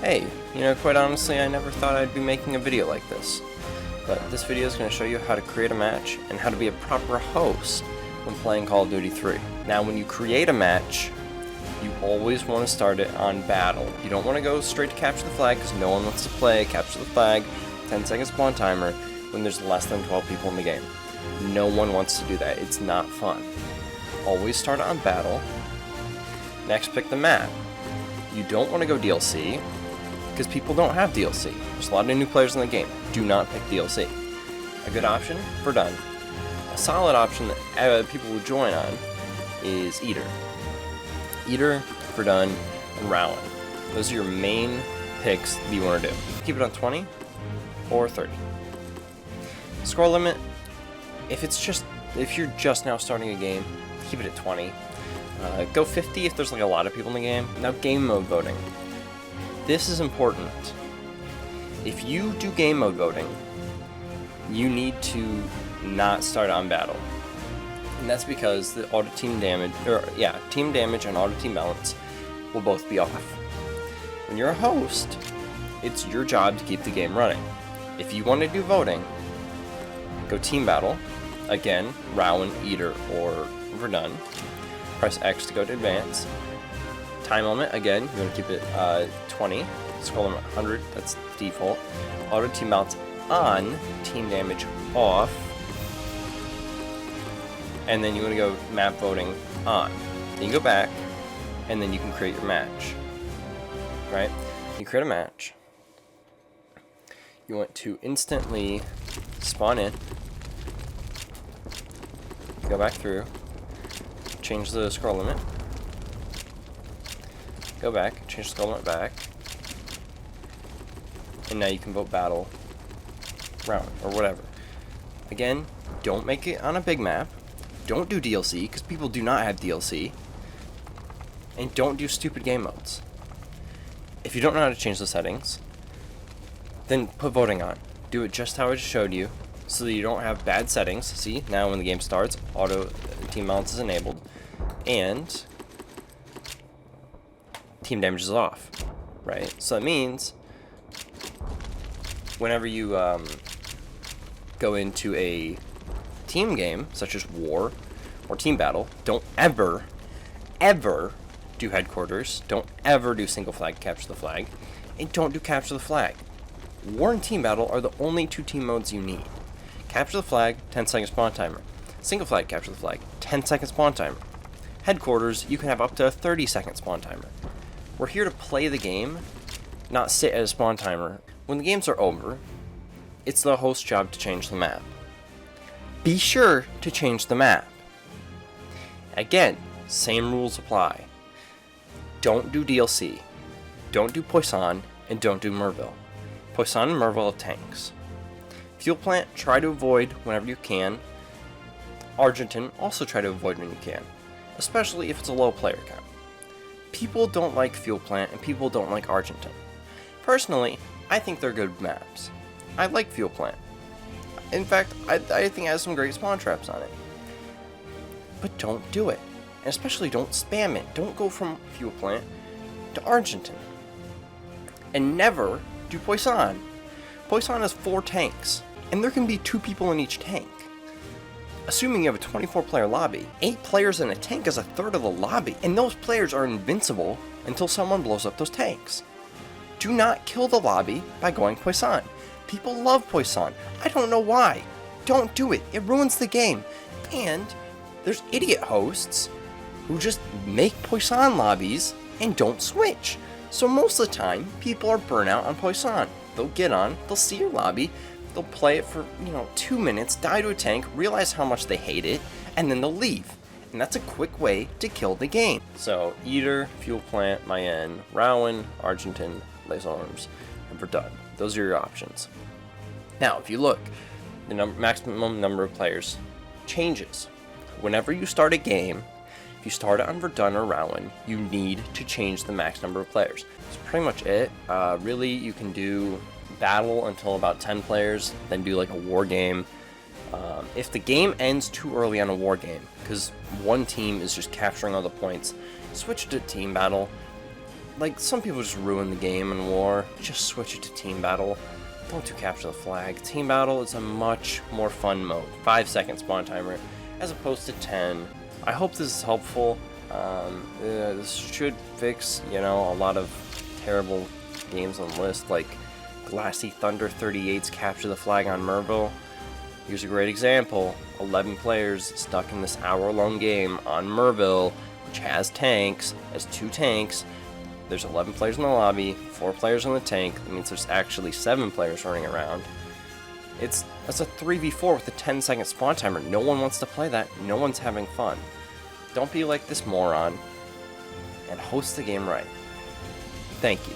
Hey, quite honestly, I never thought I'd be making a video like this. But this video is going to show you how to create a match and how to be a proper host when playing Call of Duty 3. Now, when you create a match, you always want to start it on battle. You don't want to go straight to capture the flag because no one wants to play capture the flag, 10 second spawn timer, when there's less than 12 people in the game. No one wants to do that. It's not fun. Always start on battle. Next, pick the map. You don't want to go DLC because people don't have DLC. There's a lot of new players in the game. Do not pick DLC. A good option, Verdun. A solid option that people will join on is Eater. Eater, Verdun, and Rowan. Those are your main picks that you want to do. Keep it on 20 or 30. Score limit, if you're just now starting a game, keep it at 20. Go 50 if there's like a lot of people in the game. Now, game mode voting. This is important. If you do game mode voting, you need to not start on battle. And that's because the auto team damage, team damage and auto team balance will both be off. When you're a host, it's your job to keep the game running. If you want to do voting, go team battle. Again, Rowan, Eater, or Verdun. Press X to go to advance. Time limit, again, you want to keep it 20. Scroll limit 100, that's default. Auto team balance on, team damage off. And then you want to go map voting on. Then you go back, and then you can create your match. Right? You create a match. You want to instantly spawn in. Go back through. Change the scroll limit. Go back, change the scroll limit back. And now you can vote battle round or whatever. Again, don't make it on a big map. Don't do DLC because people do not have DLC. And don't do stupid game modes. If you don't know how to change the settings, then put voting on. Do it just how I just showed you so that you don't have bad settings. See, now when the game starts, auto team balance is enabled. And team damage is off, right? So that means whenever you go into a team game, such as war or team battle, don't ever do headquarters. Don't ever do single flag capture the flag. And don't do capture the flag. War and team battle are the only two team modes you need. Capture the flag, 10-second spawn timer. Single flag capture the flag, 10-second spawn timer. Headquarters, you can have up to a 30-second spawn timer. We're here to play the game, not sit at a spawn timer. When the games are over, it's the host's job to change the map. Be sure to change the map. Again, same rules apply. Don't do DLC. Don't do Poisson, and don't do Merville. Poisson and Merville have tanks. Fuel plant, try to avoid whenever you can. Argentin, also try to avoid when you can, especially if it's a low player count. People don't like fuel plant and people don't like Argentin. Personally, I think they're good maps. I like fuel plant. In fact, I think it has some great spawn traps on it. But don't do it. And especially don't spam it. Don't go from fuel plant to Argentin. And never do Poisson. Poisson has 4 tanks, and there can be 2 people in each tank. Assuming you have a 24-player lobby, 8 players in a tank is a third of the lobby, and those players are invincible until someone blows up those tanks. Do not kill the lobby by going Poisson. People love Poisson. I don't know why. Don't do it. It ruins the game. And there's idiot hosts who just make Poisson lobbies and don't switch. So most of the time, people are burnt out on Poisson. They'll get on, they'll see your lobby, they'll play it for, 2 minutes, die to a tank, realize how much they hate it, and then they'll leave. And that's a quick way to kill the game. So, Eater, Fuel Plant, Mayen, Rowan, Argentin, Les Armes, and Verdun. Those are your options. Now, if you look, the maximum number of players changes. Whenever you start a game, if you start it on Verdun or Rowan, you need to change the max number of players. That's pretty much it. Really, you can do battle until about 10 players, then do like a war game. If the game ends too early on a war game, because one team is just capturing all the points, switch to team battle. like, some people just ruin the game in war. Just switch it to team battle. Don't do capture the flag. Team battle is a much more fun mode. 5-second spawn timer as opposed to 10. I hope this is helpful. This should fix, you know, a lot of terrible games on the list, like Glassy Thunder 38's capture the flag on Merville. Here's a great example. 11 players stuck in this hour-long game on Merville, which has tanks, has 2 tanks. There's 11 players in the lobby, 4 players on the tank. That means there's actually 7 players running around. It's a 3v4 with a 10-second spawn timer. No one wants to play that. No one's having fun. Don't be like this moron, and host the game right. Thank you.